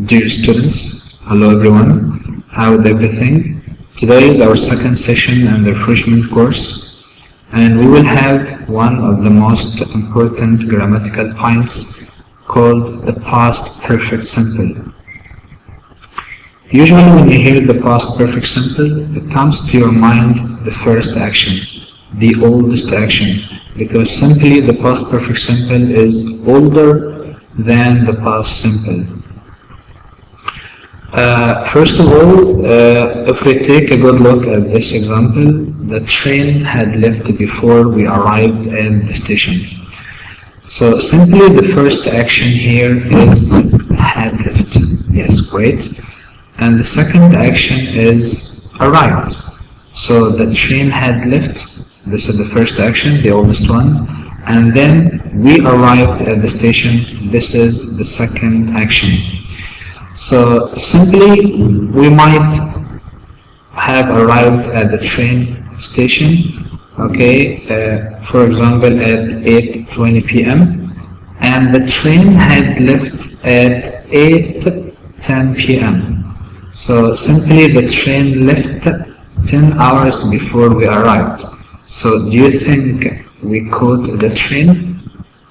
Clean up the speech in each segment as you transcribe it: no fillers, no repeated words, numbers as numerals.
Dear students, hello everyone, how is everything? Today is our second session in the refreshment course, and we will have one of the most important grammatical points called the past perfect simple. Usually when you hear the past perfect simple, it comes to your mind the first action, the oldest action, because simply the past perfect simple is older than the past simple. First of all, if we take a good look at this example, the train had left before we arrived at the station. So simply the first action here is had left. Yes, great. And the second action is arrived. So the train had left. This is the first action, the oldest one. And then we arrived at the station. This is the second action. So simply we might have arrived at the train station, okay, for example at 8:20 p.m. and the train had left at 8:10 p.m. So simply the train left 10 hours before we arrived. So do you think we caught the train?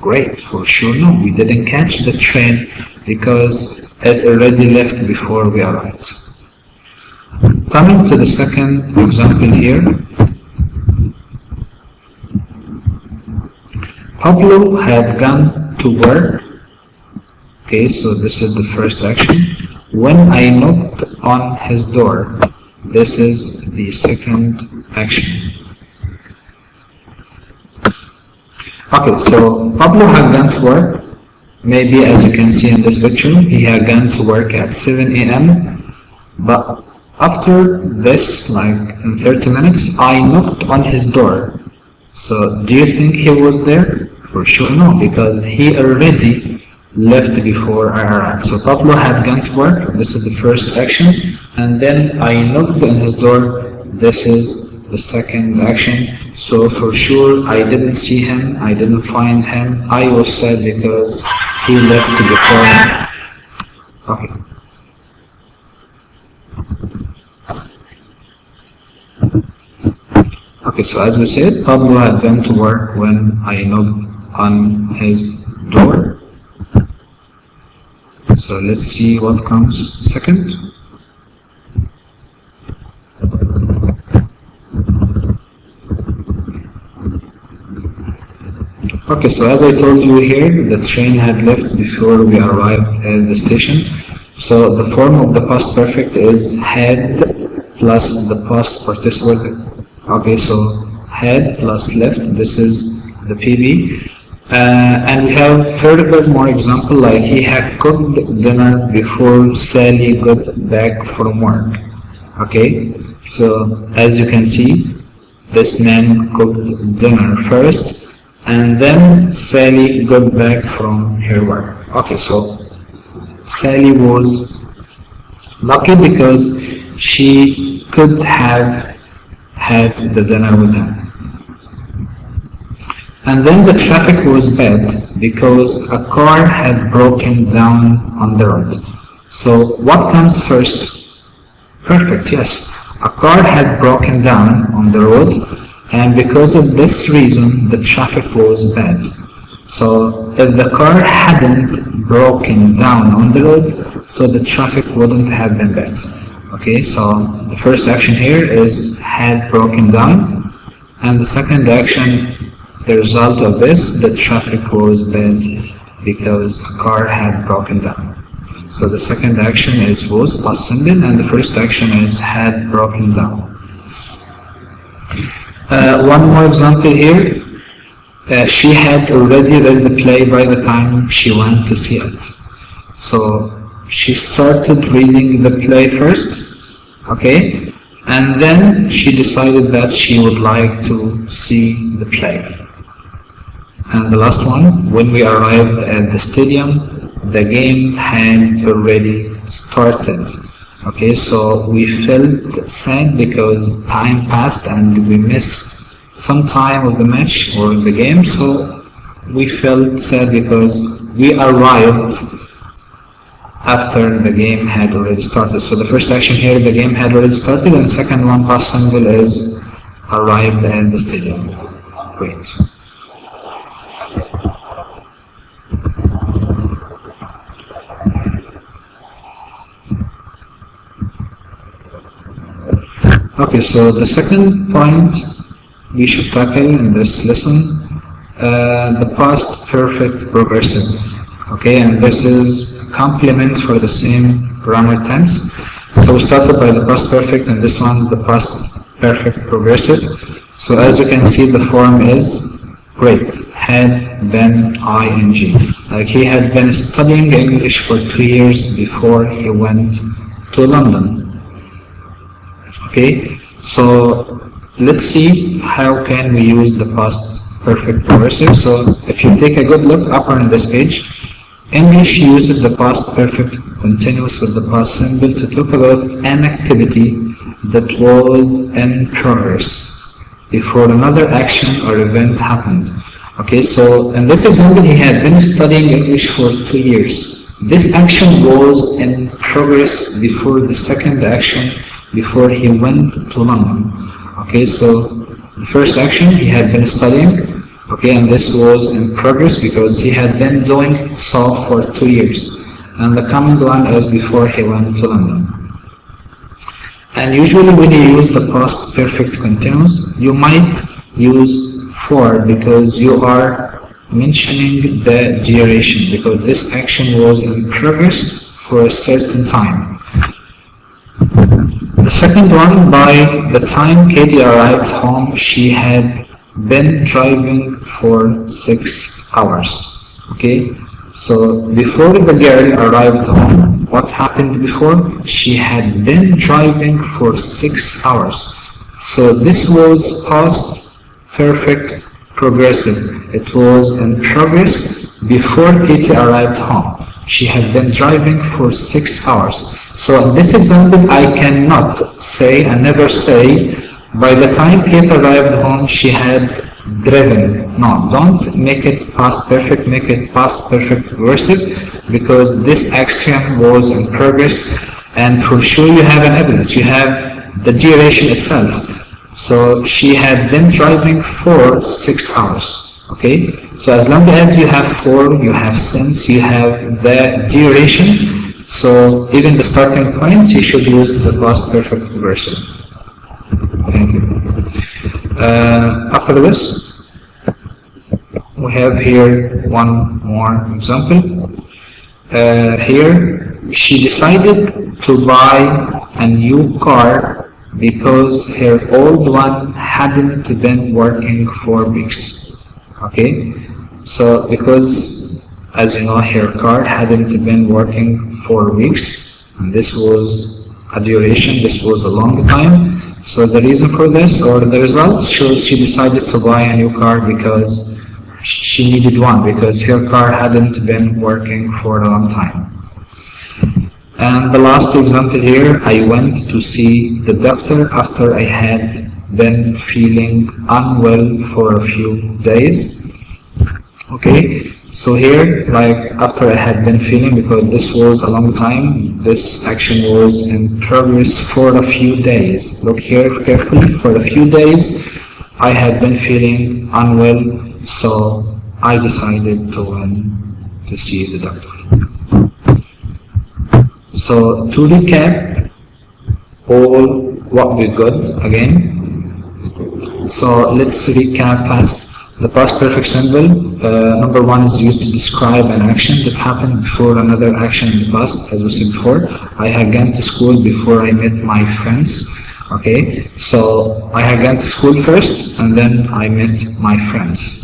Great, for sure no, we didn't catch the train because it already left before we arrived. Coming to the second example here, Pablo had gone to work. Okay, so this is the first action. When I knocked on his door, this is the second action. Okay, so Pablo had gone to work. Maybe as you can see in this picture, he had gone to work at 7 a.m. But after this, like in 30 minutes, I knocked on his door. So do you think he was there? For sure no, because he already left before I arrived. So Pablo had gone to work, this is the first action, and then I knocked on his door, this is the second action. So for sure I didn't see him, I didn't find him, I was sad because he left before me. Okay. Okay, so as we said, Pablo had gone to work when I knocked on his door. So let's see what comes second. Okay, so as I told you here, the train had left before we arrived at the station. So the form of the past perfect is had plus the past participle. Okay, so had plus left, this is the PB. And we have further more example, like he had cooked dinner before Sally got back from work. Okay, so as you can see, this man cooked dinner first, and then Sally got back from her work. Okay, so Sally was lucky because she could have had the dinner with him. And then the traffic was bad because a car had broken down on the road. So what comes first? Perfect, yes. A car had broken down on the road, and because of this reason the traffic was bad. So if the car hadn't broken down on the road, so the traffic wouldn't have been bad. Okay, so the first action here is had broken down, and the second action, the result of this, the traffic was bad because a car had broken down. So the second action is was past simple, and the first action is had broken down. One more example here. She had already read the play by the time she went to see it. So she started reading the play first, okay, and then she decided that she would like to see the play. And the last one, when we arrived at the stadium, the game had already started. Okay, so we felt sad because time passed and we missed some time of the match or the game, so we felt sad because we arrived after the game had already started. So the first action here, the game had already started, and the second one, past simple, is arrived at the stadium. Great. Okay, so the second point we should tackle in this lesson, the past perfect progressive. Okay, and this is a complement for the same grammar tense. So we started by the past perfect, and this one the past perfect progressive. So as you can see, the form is great, had been ing. Like he had been studying English for 2 years before he went to London. Okay, so let's see how can we use the past perfect progressive. So if you take a good look up on this page, English uses the past perfect continuous with the past simple to talk about an activity that was in progress before another action or event happened. Okay, so in this example, he had been studying English for 2 years. This action was in progress before the second action, before he went to London. Okay, so the first action, he had been studying, okay, and this was in progress because he had been doing so for 2 years. And the coming one is before he went to London. And usually when you use the past perfect continuous, you might use for because you are mentioning the duration, because this action was in progress for a certain time. The second one, by the time Katie arrived home, she had been driving for 6 hours. Okay, so before the girl arrived home, what happened before? She had been driving for 6 hours. So this was past perfect progressive. It was in progress before Katie arrived home. She had been driving for 6 hours. So in this example, I cannot say, I never say, by the time Kate arrived home, she had driven. No, don't make it past perfect, make it past perfect progressive, because this action was in progress, and for sure you have an evidence, you have the duration itself. So she had been driving for 6 hours. Okay, so as long as you have for, you have since, you have the duration. So even the starting point, you should use the past perfect progressive. Thank you. After this, we have here one more example. Here, she decided to buy a new car because her old one hadn't been working for weeks. Okay, so because, as you know, her car hadn't been working for weeks, and this was a duration, this was a long time. So the reason for this, or the result, shows she decided to buy a new car because she needed one, because her car hadn't been working for a long time. And the last example here, I went to see the doctor after I had been feeling unwell for a few days. Okay, so here, like after I had been feeling, because this was a long time, this action was in progress for a few days. Look here carefully, for a few days I had been feeling unwell, so I decided to see the doctor. So to recap all what we got again, so let's recap fast. The past perfect simple, number one, is used to describe an action that happened before another action in the past, as we said before. I had gone to school before I met my friends. Okay, so I had gone to school first and then I met my friends.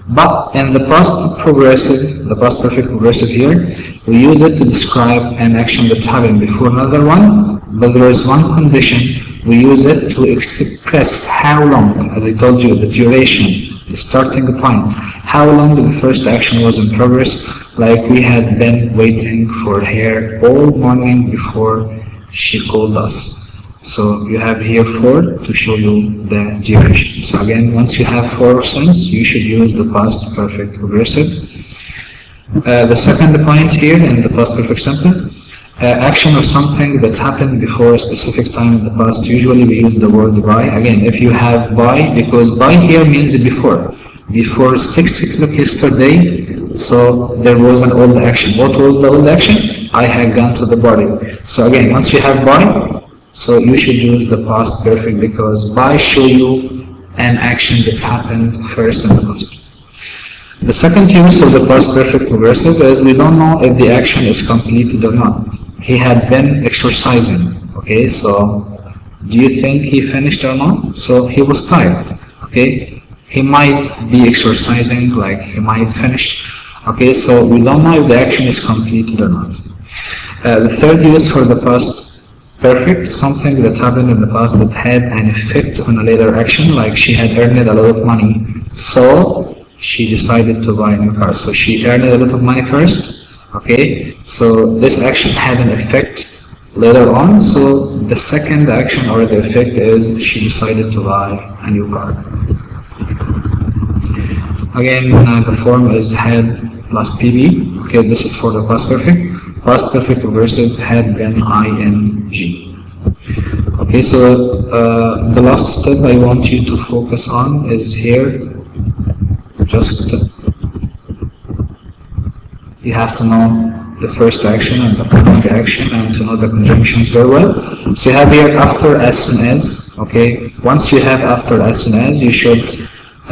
But in the past progressive, the past perfect progressive here, we use it to describe an action that happened before another one, but there is one condition. We use it to express how long, as I told you, the duration, the starting point, how long the first action was in progress, like we had been waiting for her all morning before she called us. So you have here for to show you the duration. So again, once you have for or since, you should use the past perfect progressive. The second point here in the past perfect simple, action or something that happened before a specific time in the past. Usually we use the word by. Again, if you have by, because by here means before. Before 6 o'clock yesterday, so there was an old action. What was the old action? I had gone to the party. So again, once you have by, so you should use the past perfect, because by show you an action that happened first in the past. The second use of the past perfect progressive is we don't know if the action is completed or not. He had been exercising. Okay, so do you think he finished or not? So he was tired. Okay, he might be exercising, like he might finish. Okay, so we don't know if the action is completed or not. The third use for the past perfect, something that happened in the past that had an effect on a later action, like she had earned a lot of money, so she decided to buy a new car. So she earned a lot of money first, okay, so this action had an effect later on, so the second action or the effect is she decided to buy a new car. Again, the form is had plus PB, okay, this is for the past perfect. Past perfect progressive had been ing. Okay, so the last step I want you to focus on is here. Just you have to know the first action and the following action and to know the conjunctions very well. So you have here after as soon as. Okay, once you have after as soon as, you should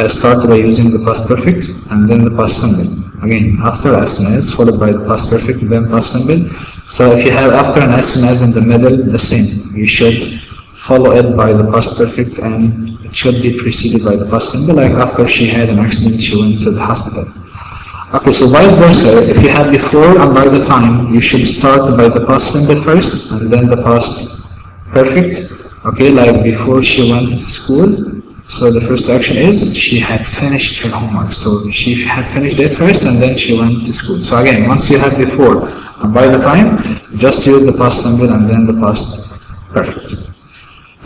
start by using the past perfect and then the past simple. Again, after as soon as followed by the past perfect then past simple. So if you have after and as soon as in the middle, the same. You should follow it by the past perfect and it should be preceded by the past simple, like after she had an accident she went to the hospital. Okay, so vice versa, if you had before and by the time, you should start by the past simple first and then the past perfect. Okay, like before she went to school, so the first action is she had finished her homework, so she had finished it first and then she went to school. So again, once you have before and by the time, just use the past simple and then the past perfect.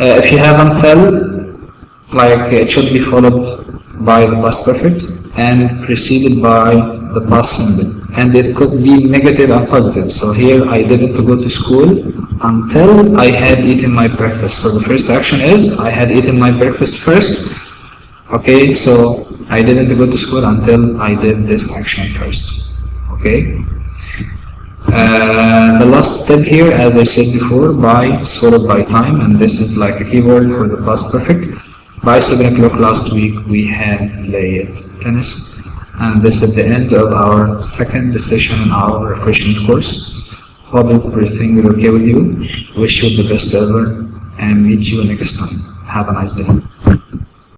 If you have until, like it should be followed by the past perfect and preceded by the past simple, and it could be negative and positive. So here I didn't go to school until I had eaten my breakfast. So the first action is I had eaten my breakfast first. Okay, so I didn't go to school until I did this action first. Okay. The last step here, as I said before, by followed by time, and this is like a keyword for the past perfect. By 7 o'clock last week we had played tennis, and this is the end of our second session in our refreshment course. Hope everything is okay with you. Wish you the best ever and meet you next time. Have a nice day.